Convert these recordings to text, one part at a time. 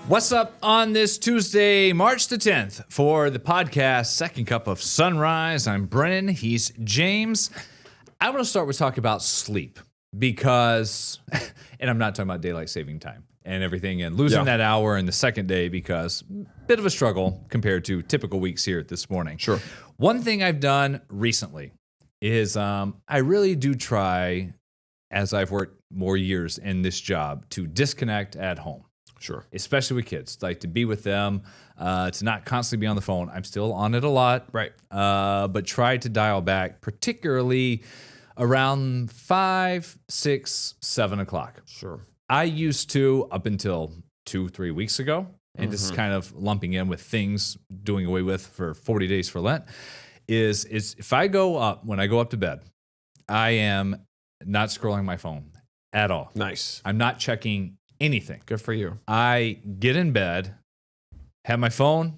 What's up on this Tuesday, March the 10th, for the podcast Second Cup of Sunrise? I'm Brennan. He's James. I want to start with talking about sleep because, and I'm not talking about daylight saving time and everything and losing that hour in the second day because bit of a struggle compared to typical weeks here this morning. Sure. One thing I've done recently is I really do try, as I've worked more years in this job, to disconnect at home. Sure. Especially with kids, like to be with them, to not constantly be on the phone. I'm still on it a lot. Right. But try to dial back, particularly around 5, 6, 7 o'clock. Sure. I used to, up until 2-3 weeks ago, and this is kind of lumping in with things doing away with for 40 days for Lent, is if I go up, when I go up to bed, I am not scrolling my phone at all. Nice. I'm not checking anything. Good for you. I get in bed, have my phone,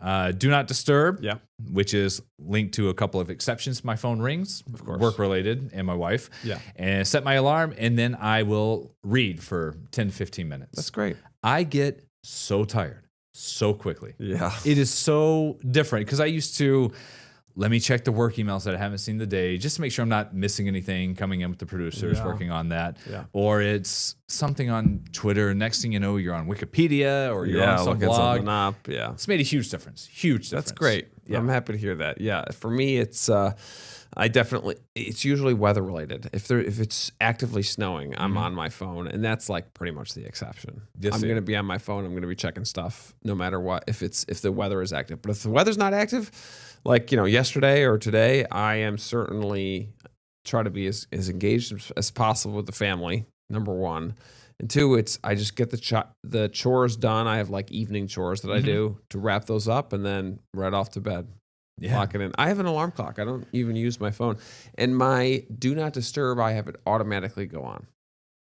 do not disturb, Yeah. which is linked to a couple of exceptions. My phone rings, Of course. work related, and my wife. Yeah. And set my alarm, and then I will read for 10, 15 minutes. That's great. I get so tired so quickly. Yeah. It is so different because I used to, let me check the work emails that I haven't seen the day just to make sure I'm not missing anything, coming in with the producers, Yeah. working on that. Yeah. Or it's something on Twitter. Next thing you know, you're on Wikipedia or you're on some looking blog. something up. Yeah. It's made a huge difference. Huge difference. That's great. Yeah. I'm happy to hear that. Yeah. For me, it's it's usually weather related. If it's actively snowing, I'm on my phone, and that's like pretty much the exception. Yes, I'm sir. going to be on my phone. I'm going to be checking stuff no matter what. If the weather is active, but if the weather's not active, like yesterday or today, I am certainly try to be as engaged as possible with the family. Number one. And two, I just get the chores done. I have like evening chores that I do to wrap those up and then right off to bed. Yeah. Lock it in. I have an alarm clock. I don't even use my phone. And my do not disturb, I have it automatically go on.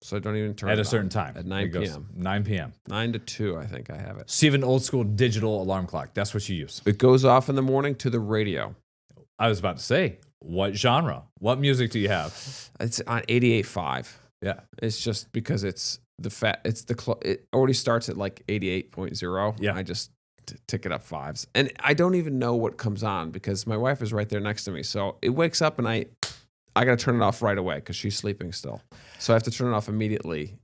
So I don't even turn it At a on. certain time. At 9 It goes p.m. 9 p.m. 9 to 2, I think I have it. So you have an old school digital alarm clock. That's what you use. It goes off in the morning to the radio. I was about to say, what genre? What music do you have? It's on 88.5. Yeah. It's just because it already starts at like 88.0. Yeah. I just tick it up fives. And I don't even know what comes on because my wife is right there next to me. So it wakes up and I got to turn it off right away because she's sleeping still. So I have to turn it off immediately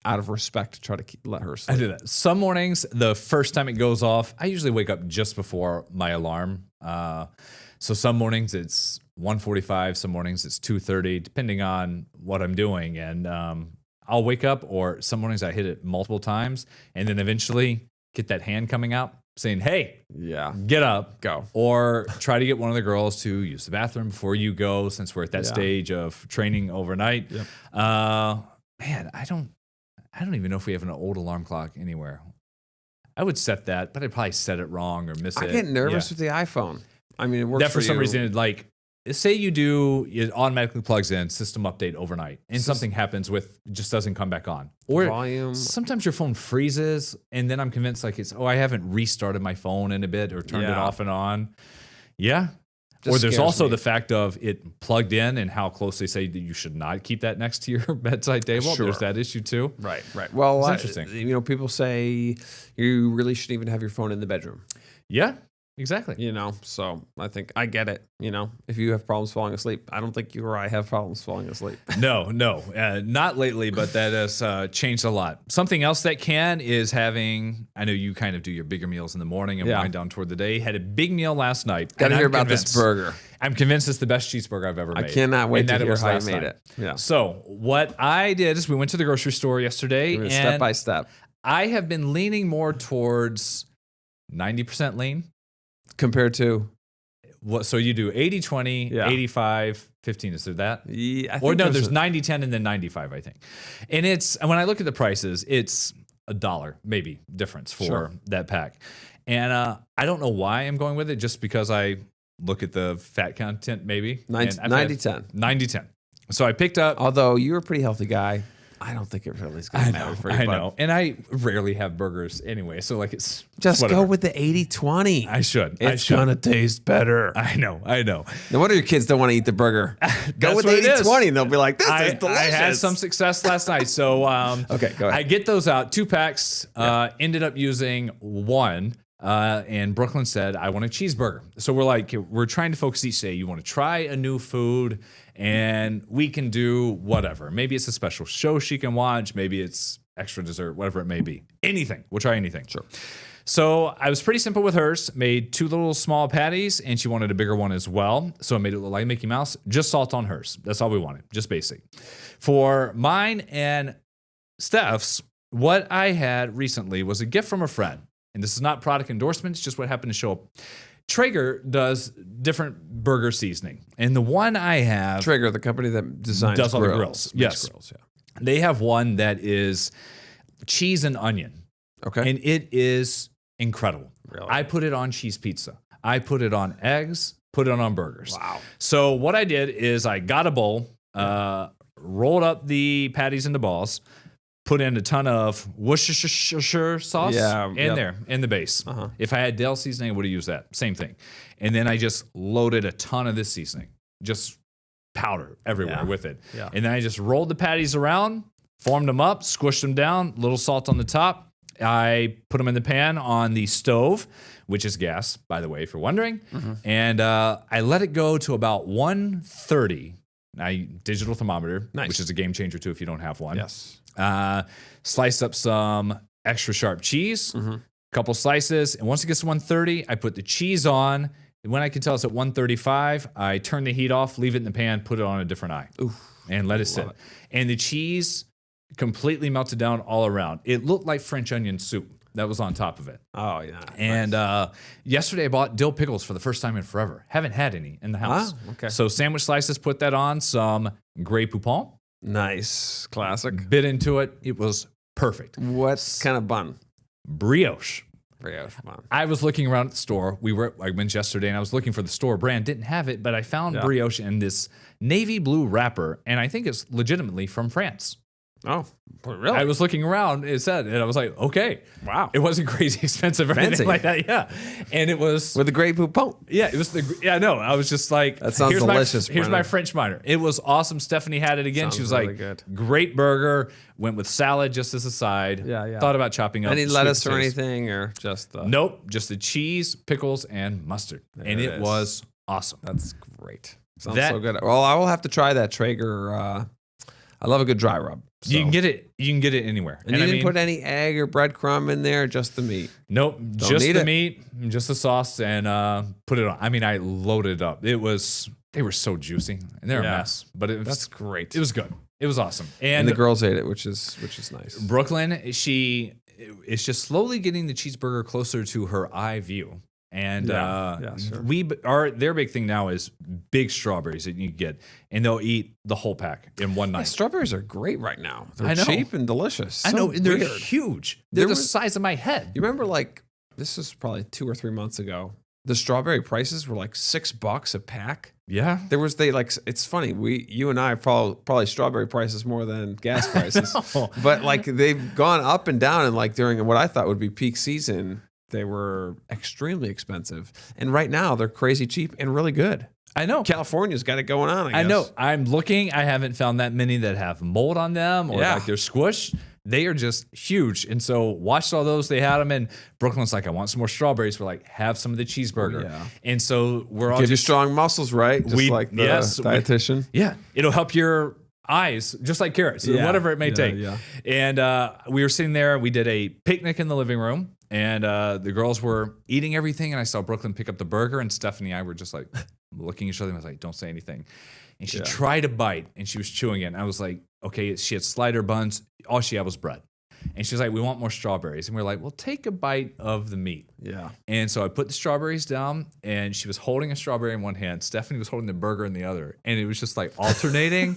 out of respect to try to let her sleep. I do that. Some mornings, the first time it goes off, I usually wake up just before my alarm. So some mornings it's 1:45, some mornings it's 2:30, depending on what I'm doing. And I'll wake up, or some mornings I hit it multiple times, and then eventually get that hand coming out saying, hey, Yeah. get up. Go. Or try to get one of the girls to use the bathroom before you go, since we're at that Yeah. stage of training overnight. Yep. Man, I don't even know if we have an old alarm clock anywhere. I would set that, but I'd probably set it wrong or miss it. I get nervous Yeah. with the iPhone. I mean, it works That for some you. reason, like, say it automatically plugs in system update overnight, and something happens with it just doesn't come back on. Or Volume. sometimes your phone freezes, and then I'm convinced like I haven't restarted my phone in a bit or turned it Yeah. off and on. Yeah. Just Or there's scares also me. the fact of it plugged in and how close they say that you should not keep that next to your bedside table. Sure. There's that issue too. Right, right. Well, It's interesting. People say you really shouldn't even have your phone in the bedroom. Yeah, exactly. So I think I get it. If you have problems falling asleep, I don't think you or I have problems falling asleep. No, not lately, but that has changed a lot. Something else that is having, I know you kind of do your bigger meals in the morning and Yeah. wind down toward the day. Had a big meal last night. Got to and hear I'm about this convinced- burger. I'm convinced it's the best cheeseburger I've ever made. I cannot wait And to that it hear was how you last made night. it. Yeah. So what I did is we went to the grocery store yesterday, and Step by step. I have been leaning more towards 90% lean. Compared to, So you do 80-20, Yeah. 85-15. Is there that? yeah, I Or think no, there's 90-10 and then 95, I think. And when I look at the prices, it's $1 maybe difference for Sure. that pack. And I don't know why I'm going with it, just because I look at the fat content maybe. 90, And I've had 90-10. 90-10. So I picked up. Although you're a pretty healthy guy. I don't think it really is going to matter for you. I know. And I rarely have burgers anyway. So like it's Just whatever. go with the 80-20. I should. It's going to taste better. I know. No wonder your kids don't want to eat the burger. Go with what it is. 80-20 and they'll be like, this is delicious. I had some success last night. So Okay, go ahead. I get those out, 2 packs. Ended up using 1. And Brooklyn said, I want a cheeseburger. So we're trying to focus each day. You want to try a new food, and we can do whatever. Maybe it's a special show she can watch. Maybe it's extra dessert, whatever it may be. Anything. We'll try anything. Sure. So I was pretty simple with hers. Made 2 little small patties, and she wanted a bigger one as well. So I made it look like Mickey Mouse. Just salt on hers. That's all we wanted. Just basic. For mine and Steph's, what I had recently was a gift from a friend. And this is not product endorsements, just what happened to show up. Traeger does different burger seasoning. And the one I have Traeger, the company that designs does all the grills. grills. Makes Yes. Grills, yeah. they have one that is cheese and onion. Okay. And it is incredible. Really? I put it on cheese pizza. I put it on eggs, put it on burgers. Wow. So what I did is I got a bowl, rolled up the patties into balls, put in a ton of Worcestershire sauce there in the base. Uh-huh. If I had Dell seasoning, I would have used that. Same thing. And then I just loaded a ton of this seasoning, just powder everywhere with it. Yeah. And then I just rolled the patties around, formed them up, squished them down, little salt on the top. I put them in the pan on the stove, which is gas, by the way, if you're wondering. Mm-hmm. And I let it go to about 130. Digital thermometer, Nice. which is a game changer too if you don't have one. Yes. Sliced up some extra sharp cheese, couple slices, and once it gets to 130, I put the cheese on. And when I can tell it's at 135, I turn the heat off, leave it in the pan, put it on a different eye, and let it sit. it. And the cheese completely melted down all around. It looked like French onion soup that was on top of it. Oh, yeah. And yesterday I bought dill pickles for the first time in forever. Haven't had any in the house. Wow, okay. So sandwich slices, put that on, some Grey Poupon, Nice. Classic. bit into it. It was perfect. What kind of bun? Brioche. Brioche bun. I was looking around at the store. I went yesterday and I was looking for the store brand. Didn't have it, but I found brioche in this navy blue wrapper, and I think it's legitimately from France. Oh, really? I was looking around, it said, and I was like, okay. Wow. It wasn't crazy expensive or Fancy. anything like that. Yeah. And it was, With the Grey Poupon. it was no, I was just like, That sounds here's delicious, here's my Brennan. French minor. It was awesome. Stephanie had it again. Sounds She was really like, good. great burger. Went with salad just as a side. Yeah. Thought about chopping up Any sweet lettuce or potatoes. anything, or just the... Nope, just the cheese, pickles, and mustard. And it it is. was awesome. That's great. Sounds That- so good. Well, I will have to try that Traeger. I love a good dry rub. So. You can get it anywhere. And you didn't put any egg or breadcrumb in there, just the meat. Nope, just need the it. meat, just the sauce, and put it on. I mean, I loaded it up. They were so juicy, and they're a Yeah. mess, but That's great. it was good. It was awesome. And the girls ate it, which is nice. Brooklyn, she is just slowly getting the cheeseburger closer to her eye view. And sure. their big thing now is big strawberries that you can get, and they'll eat the whole pack in one Yeah, night. strawberries are great right now. They're I know. cheap and delicious. I So know, and they're weird. huge. They're There the was- size of my head. You remember, like, this was probably 2 or 3 months ago. The strawberry prices were like $6 a pack. Yeah. It's funny. You and I follow probably strawberry prices more than gas prices, know. but like they've gone up and down. And like during what I thought would be peak season, they were extremely expensive. And right now they're crazy cheap and really good. I know. California's got it going on. I guess. I know. I'm looking. I haven't found that many that have mold on them or Yeah. like they're squished. They are just huge. And so watched all those. They had them, and Brooklyn's like, I want some more strawberries. We're like, have some of the cheeseburger. yeah. And so we're all Give you just, strong muscles, right? Just We- like the yes, we- dietitian. yeah, it'll help your eyes, just like carrots, Yeah. whatever it may Yeah, take. yeah. And we were sitting there. We did a picnic in the living room, and the girls were eating everything. And I saw Brooklyn pick up the burger, and Stephanie and I were just like looking at each other. And I was like, don't say anything. And she tried to bite, and she was chewing it. And I was like, okay, she had slider buns. All she had was bread. And she was like, we want more strawberries. And we are like, well, take a bite of the meat. Yeah. And so I put the strawberries down, and she was holding a strawberry in one hand. Stephanie was holding the burger in the other. And it was just like alternating.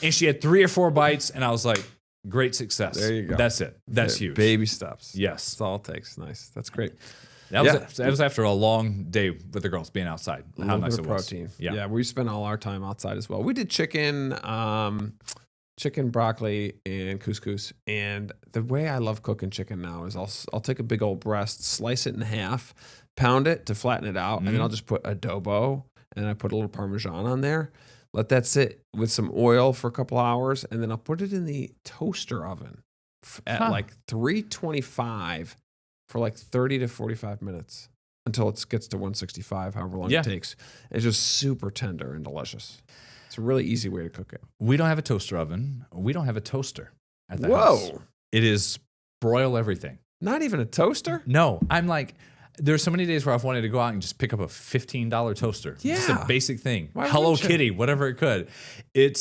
And she had 3 or 4 bites, and I was like, great success. There you go. That's it. That's huge. Baby steps. Yes. That's all it takes. Nice. That's great. That was after a long day with the girls being outside. A How little nice bit it of was. protein. Yeah. We spent all our time outside as well. We did chicken. chicken, broccoli, and couscous. And the way I love cooking chicken now is I'll take a big old breast, slice it in half, pound it to flatten it out, and then I'll just put adobo and I put a little Parmesan on there. Let that sit with some oil for a couple hours, and then I'll put it in the toaster oven at like 325 for like 30 to 45 minutes until it gets to 165, however long it takes. It's just super tender and delicious. It's a really easy way to cook it. We don't have a toaster oven. We don't have a toaster at the house. It is broil everything. Not even a toaster? No, I'm like, there's so many days where I've wanted to go out and just pick up a $15 toaster. Yeah. Just a basic thing. Why Hello wouldn't you? Kitty, whatever it could. I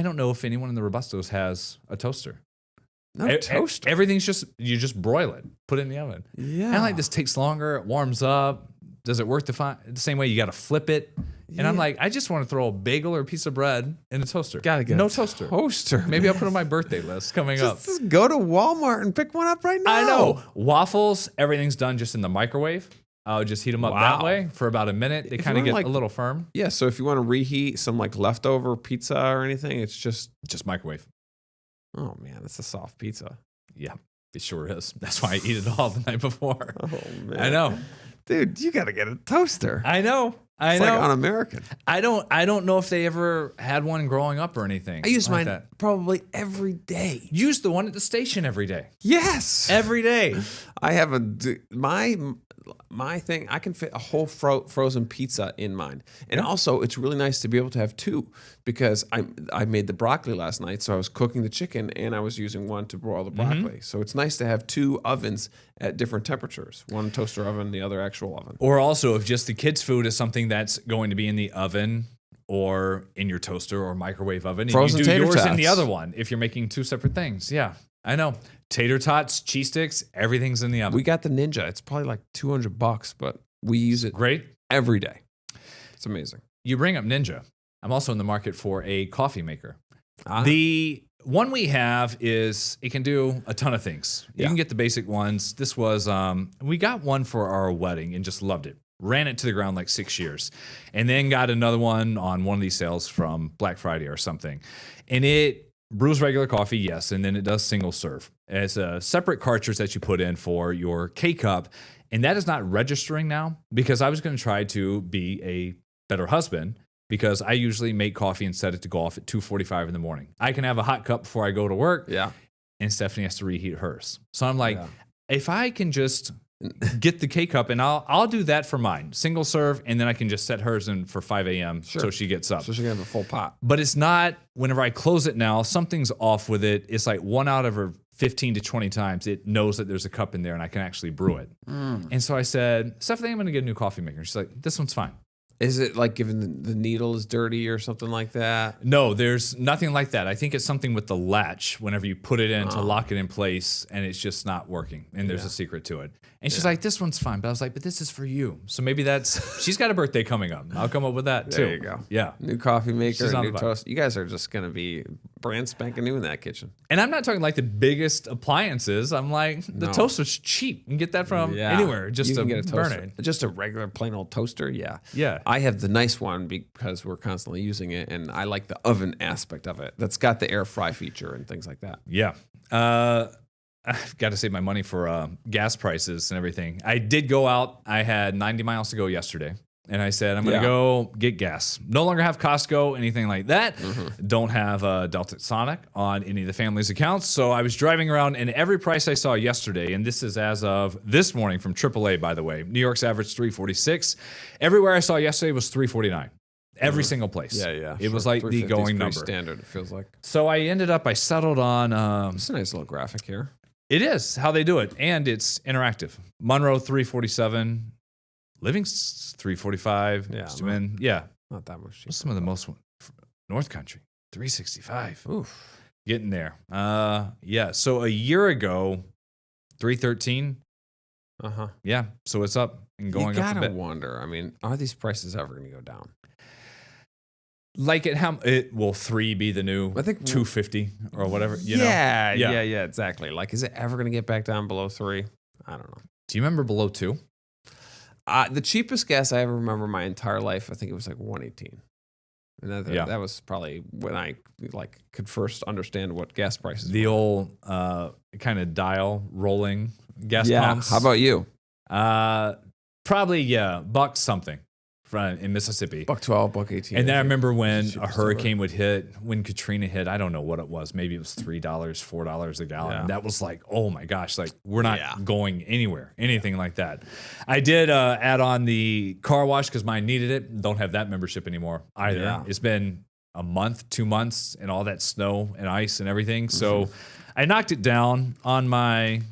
don't know if anyone in the Robustos has a toaster. No toaster. Everything's you just broil it, put it in the oven. Yeah. And like, this takes longer, it warms up. Does it work the same way? You got to flip it. And I'm like, I just want to throw a bagel or a piece of bread in a toaster. Gotta get no a toaster. Maybe I'll put it on my birthday list coming up. Just go to Walmart and pick one up right now. I know. Waffles, everything's done just in the microwave. I'll just heat them up that way for about a minute. They kind of get a little firm. Yeah, so if you want to reheat some like leftover pizza or anything, it's just microwave. Oh man, that's a soft pizza. Yeah, it sure is. That's why I eat it all the night before. Oh man. I know. Dude, you got to get a toaster. I know. It's like un-American. I don't know if they ever had one growing up or anything. I use like mine probably every day. Use the one at the station every day. Yes. Every day. I have my thing, I can fit a whole frozen pizza in mine. And also, it's really nice to be able to have two because I made the broccoli last night, so I was cooking the chicken and I was using one to broil the broccoli. So it's nice to have two ovens at different temperatures. One toaster oven, the other actual oven. Or also, if just the kids' food is something that's going to be in the oven or in your toaster or microwave oven, Frozen and you do yours tater in the tots. other one if you're making two separate things. Yeah, I know. Tater tots, cheese sticks, everything's in the oven. We got the Ninja. It's probably like $200, but we use it Great. every day. It's amazing. You bring up Ninja. I'm also in the market for a coffee maker. Ah. The one we have is it can do a ton of things. You Yeah. can get the basic ones. This was we got one for our wedding and just loved it. Ran it to the ground like 6 years, and then got another one on one of these sales from Black Friday or something, and it brews regular coffee, yes, and then it does single serve. It's a separate cartridge that you put in for your K-Cup, and that is not registering now because I was going to try to be a better husband because I usually make coffee and set it to go off at 2:45 in the morning. I can have a hot cup before I go to work, Yeah. and Stephanie has to reheat hers. So I'm like, Yeah. if I can just get the K-Cup, and I'll do that for mine, single serve, and then I can just set hers in for 5 a.m. so she gets up. So she can have a full pot. But it's not, whenever I close it now, something's off with it. It's like 1 out of her 15 to 20 times, it knows that there's a cup in there and I can actually brew it. And so I said, Stephanie, I'm going to get a new coffee maker. She's like, this one's fine. Is it like given the needle is dirty or something like that? No, there's nothing like that. I think it's something with the latch whenever you put it in to lock it in place and it's just not working. And there's a secret to it. And she's like, this one's fine. But I was like, but this is for you. So maybe she's got a birthday coming up. I'll come up with that too. There you go. Yeah. New coffee maker, She's on new the vibe. toast. You guys are just going to be brand spanking new in that kitchen. And I'm not talking like the biggest appliances. I'm like, the toaster's cheap. You can get that from anywhere just You to can get a burn toaster. it. Just a regular plain old toaster, yeah. Yeah. I have the nice one because we're constantly using it, and I like the oven aspect of it. That's got the air fry feature and things like that. Yeah. I've got to save my money for gas prices and everything. I did go out. I had 90 miles to go yesterday. And I said, I'm going to go get gas. No longer have Costco, anything like that. Don't have Delta Sonic on any of the family's accounts. So I was driving around, and every price I saw yesterday, and this is as of this morning from AAA, by the way, New York's average $3.46. Everywhere I saw yesterday was $3.49. Every single place. Yeah. It was like the 350 is going pretty number. standard, it feels like. So I settled on... It's a nice little graphic here. It is how they do it, and it's interactive. Monroe 347, Living's 345. Yeah, not that much cheaper. Some of the most North Country 365. Oof. Getting there. Yeah. So a year ago, 313. Yeah. So it's up and going you up a gotta bit. wonder. I mean, are these prices ever going to go down? Like will 3 be the new I think 250 or whatever? You know? Yeah, exactly. Like, is it ever going to get back down below 3? I don't know. Do you remember below 2? The cheapest gas I ever remember my entire life, I think it was like 118. And Yeah. that was probably when I could first understand what gas prices The were. old kind of dial rolling gas Yeah. pumps. How about you? Probably, yeah, buck something in Mississippi. $1.12, $1.18. And then I remember when a cheapest hurricane would hit, when Katrina hit, I don't know what it was. Maybe it was $3, $4 a gallon. Yeah. And that was like, oh my gosh, like we're not Yeah. going anywhere, anything like that. I did add on the car wash because mine needed it. Don't have that membership anymore either. Yeah. It's been a month, 2 months, and all that snow and ice and everything. So I knocked it down on my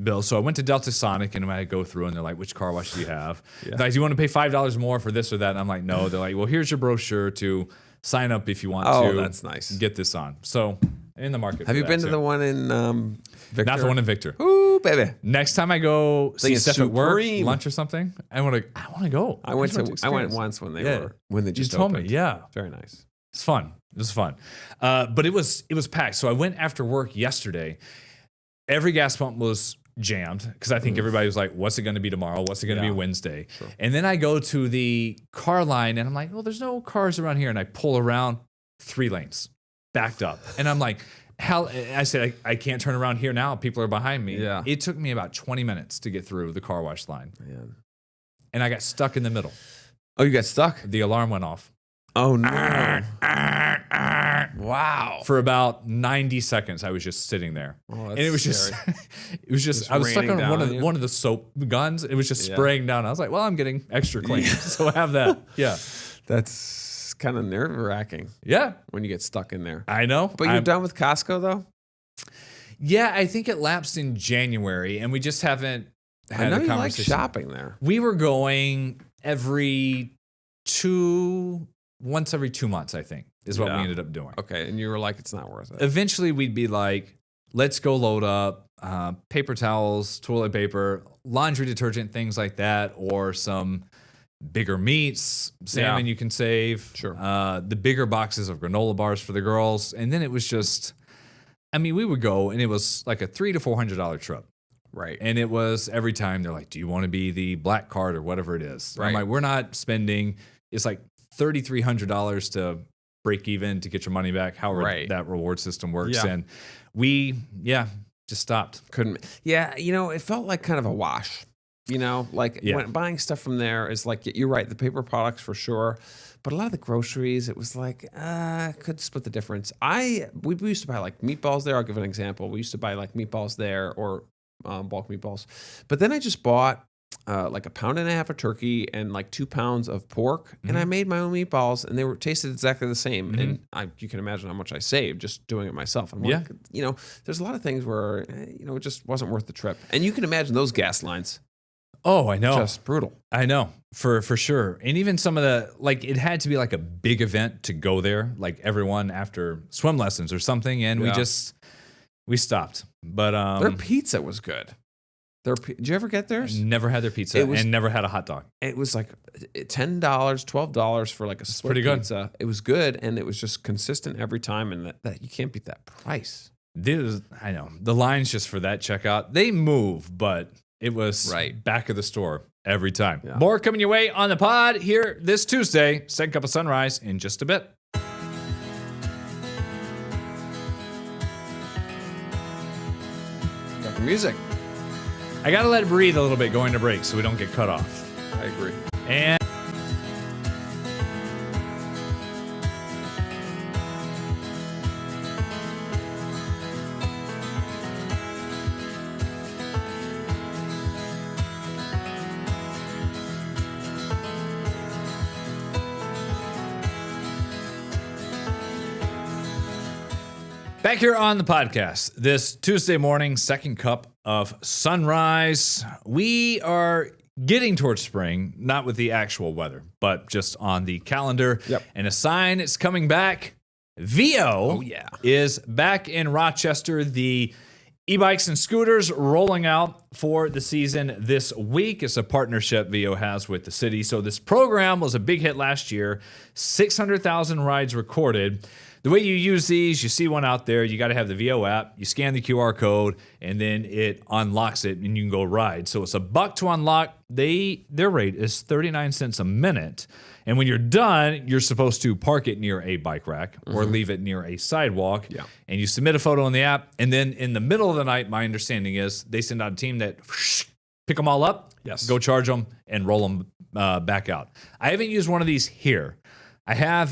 bill. So I went to Delta Sonic and I go through and they're like, which car wash do you have? They're like, do you want to pay $5 more for this or that? And I'm like, no. They're like, well, here's your brochure to sign up if you want to. Oh, that's nice. Get this on. So in the market. Have you been to the one in Victor? Not the one in Victor. Ooh, baby. Next time I go see it's Steph at work, supreme. lunch or something, I want to go. I went just want to I went experience. once when they Yeah. were when they You just told opened. me, yeah. Very nice. It's fun. It was fun. But it was packed. So I went after work yesterday. Every gas pump was jammed because I think everybody was like, what's it going to be tomorrow? What's it going to be Yeah. Wednesday? And then I go to the car line and I'm like, well, there's no cars around here. And I pull around 3 lanes backed up. And I'm like, hell, I said, I can't turn around here now. People are behind me. Yeah. It took me about 20 minutes to get through the car wash line. Man. And I got stuck in the middle. Oh, you got stuck? The alarm went off. Oh no! Wow. For about 90 seconds, I was just sitting there, Oh, and it was just, I was stuck raining on down on you? one of the soap guns. It was just Yeah. spraying down. I was like, well, I'm getting extra clean, so have that. Yeah, That's kind of nerve wracking yeah, when you get stuck in there. I know. But you're done with Costco though. Yeah, I think it lapsed in January, and we just haven't I had know a you like conversation. shopping there. We were going once every 2 months, I think, is what we Yeah. ended up doing. Okay, and you were like, it's not worth it. Eventually we'd be like, let's go load up paper towels, toilet paper, laundry detergent, things like that, or some bigger meats, salmon Yeah. you can save. Sure. The bigger boxes of granola bars for the girls. And then it was just, I mean, we would go and it was like a $300 to $400 trip. Right. And it was every time they're like, do you want to be the black card or whatever it is? I'm Right. like, we're not spending, it's like $3,300 to break even to get your money back, however Right. that reward system works. Yeah. And we, just stopped. Couldn't. Yeah, it felt like kind of a wash. Like Yeah. when buying stuff from there is like, you're right, the paper products for sure. But a lot of the groceries, it was like, could split the difference. We used to buy like meatballs there. I'll give an example. We used to buy like meatballs there or bulk meatballs. But then I just bought like 1.5 pounds of turkey and like 2 pounds of pork. And I made my own meatballs and they were tasted exactly the same. And you can imagine how much I saved just doing it myself. I'm like, there's a lot of things where, it just wasn't worth the trip. And you can imagine those gas lines. Oh, I know. Just brutal. I know for sure. And even some of the, like, it had to be like a big event to go there, like everyone after swim lessons or something. And Yeah. we stopped. But Their pizza was good. Did you ever get theirs? never had their pizza and never had a hot dog. It was like $10, $12 for like a split pretty good. pizza. It was good, and it was just consistent every time, and that you can't beat that price. I know. The lines just for that checkout, they move, but it was Right. back of the store every time. Yeah. More coming your way on the pod here this Tuesday. Second Cup of Sunrise in just a bit. Got the music. I got to let it breathe a little bit going to break so we don't get cut off. I agree. And back here on the podcast this Tuesday morning, second cup of sunrise. We are getting towards spring, not with the actual weather, but just on the calendar. Yep. And a sign it's coming back. VO yeah. is back in Rochester. The e-bikes and scooters rolling out for the season this week. It's a partnership VO has with the city. So this program was a big hit last year. 600,000 rides recorded. the way you use these, you see one out there, you got to have the VO app, you scan the QR code, and then it unlocks it and you can go ride. So it's $1 to unlock. Their rate is 39 cents a minute. And when you're done, you're supposed to park it near a bike rack or leave it near a sidewalk. Yeah. And you submit a photo in the app. And then in the middle of the night, my understanding is they send out a team that pick them all up, go charge them, and roll them back out. I haven't used one of these here. I have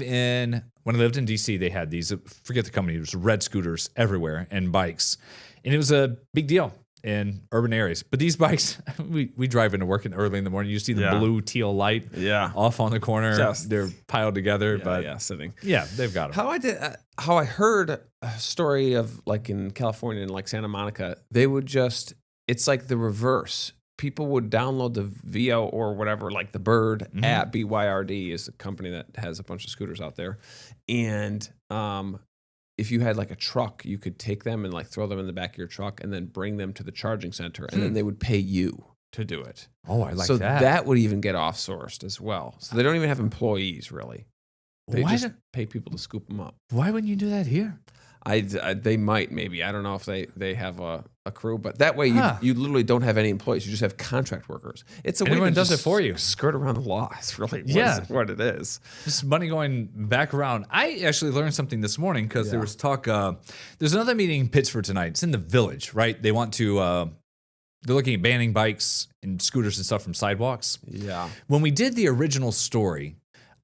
when I lived in DC, they had these, forget the company, it was red scooters everywhere and bikes. And it was a big deal in urban areas. But these bikes, we drive into work early in the morning. You see the blue teal light off on the corner. They're piled together. Sitting. Yeah, they've got them. How I heard a story of like in California and like Santa Monica, they would it's like the reverse. People would download the VO or whatever, like the Bird app. BYRD is a company that has a bunch of scooters out there. And if you had like a truck, you could take them and like throw them in the back of your truck and then bring them to the charging center. And then they would pay you to do it. Oh, I like so that. So that would even get off-sourced as well. So they don't even have employees, really. They just pay people to scoop them up. Why wouldn't you do that here? They might, maybe. I don't know if they have a crew, but that way you literally don't have any employees. You just have contract workers. It's a way everyone to does it for you. Skirt around the law. It's really what it is. Just money going back around. I actually learned something this morning because there was talk. There's another meeting in Pittsford tonight. It's in the Village, right? They want to. They're looking at banning bikes and scooters and stuff from sidewalks. Yeah. When we did the original story,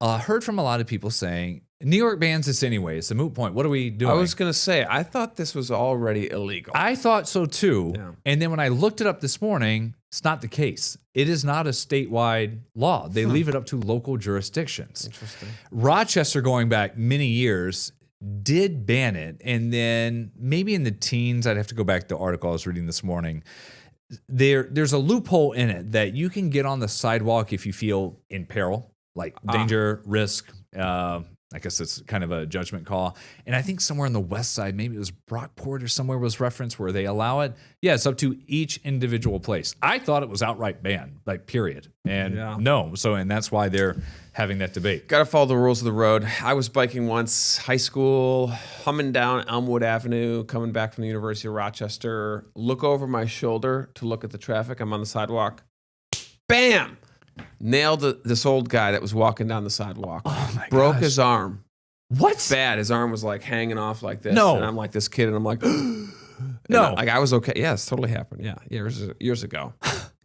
heard from a lot of people saying, New York bans this anyway. It's a moot point. What are we doing? I was going to say, I thought this was already illegal. I thought so too. Yeah. And then when I looked it up this morning, it's not the case. It is not a statewide law. They leave it up to local jurisdictions. Interesting. Rochester, going back many years, did ban it. And then maybe in the teens, I'd have to go back to the article I was reading this morning. There's a loophole in it that you can get on the sidewalk if you feel in peril, like danger, risk. I guess it's kind of a judgment call. And I think somewhere on the west side, maybe it was Brockport or somewhere was referenced where they allow it. Yeah, it's up to each individual place. I thought it was outright banned, like period. And no. And that's why they're having that debate. Got to follow the rules of the road. I was biking once, high school, humming down Elmwood Avenue, coming back from the University of Rochester. Look over my shoulder to look at the traffic. I'm on the sidewalk. Bam! Nailed this old guy that was walking down the sidewalk. Oh my Broke gosh. his arm. What? Bad. His arm was like hanging off like this. No. And I'm like this kid, and I'm like, no. I was okay. Yeah, it's totally happened. Yeah, years ago.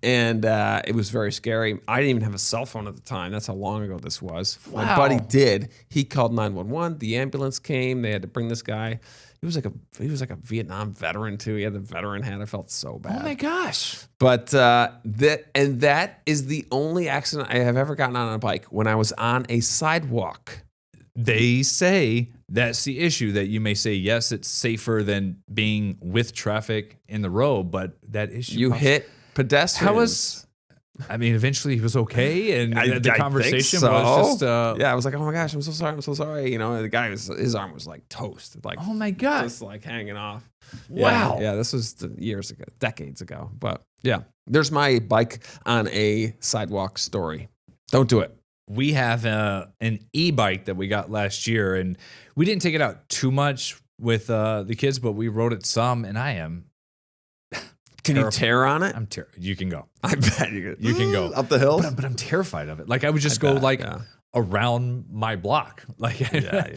And it was very scary. I didn't even have a cell phone at the time. That's how long ago this was. Wow. My buddy did. He called 911. The ambulance came. They had to bring this guy. He was like a Vietnam veteran too. He had the veteran hat. I felt so bad. Oh my gosh. But that is the only accident I have ever gotten on a bike, when I was on a sidewalk. They say that's the issue, that you may say, yes, it's safer than being with traffic in the road, but that issue. Hit pedestrians. Eventually he was okay, and I the conversation think so. was just. I was like, oh my gosh, I'm so sorry. You know, the guy his arm was like toast, like oh my god, just like hanging off. Wow. Yeah, this was years ago, decades ago. But yeah, there's my bike on a sidewalk story. Don't do it. We have an e-bike that we got last year, and we didn't take it out too much with the kids, but we rode it some, and I am. Can you tear on it? You can go. I bet you can go up the hill. But I'm terrified of it. Like I would just around my block. Like yeah.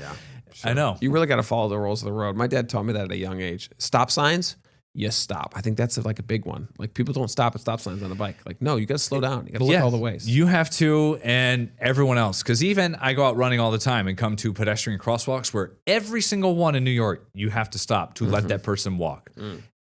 Sure. I know. You really got to follow the rules of the road. My dad taught me that at a young age. Stop signs, you stop. I think that's like a big one. Like people don't stop at stop signs on a bike. Like no, you got to slow down. You got to look all the ways. You have to, and everyone else. Because even I go out running all the time and come to pedestrian crosswalks where every single one in New York you have to stop to let that person walk.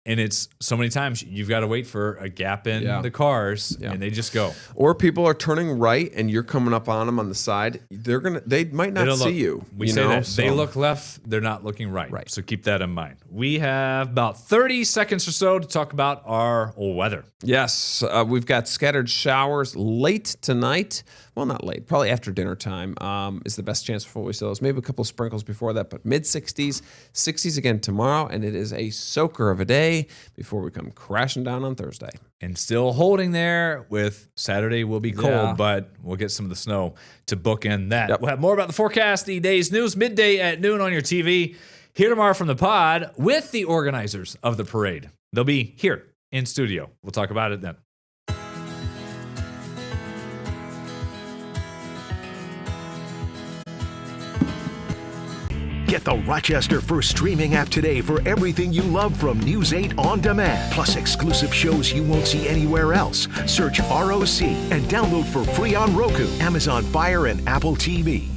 And it's so many times you've got to wait for a gap in the cars, and they just go. Or people are turning right, and you're coming up on them on the side. They might not see you. We say that they look left, they're not looking right. So keep that in mind. We have about 30 seconds or so to talk about our weather. Yes, we've got scattered showers late tonight. well, not late, probably after dinner time is the best chance before we see those. Maybe a couple of sprinkles before that, but mid-60s, 60s again tomorrow, and it is a soaker of a day before we come crashing down on Thursday. And still holding there with Saturday will be cold, Yeah. but we'll get some of the snow to bookend that. Yep. We'll have more about the forecast, the day's news, midday at noon on your TV. Here tomorrow from the pod with the organizers of the parade. They'll be here in studio. We'll talk about it then. Get the Rochester First streaming app today for everything you love from News 8 On Demand, plus exclusive shows you won't see anywhere else. Search ROC and download for free on Roku, Amazon Fire, and Apple TV.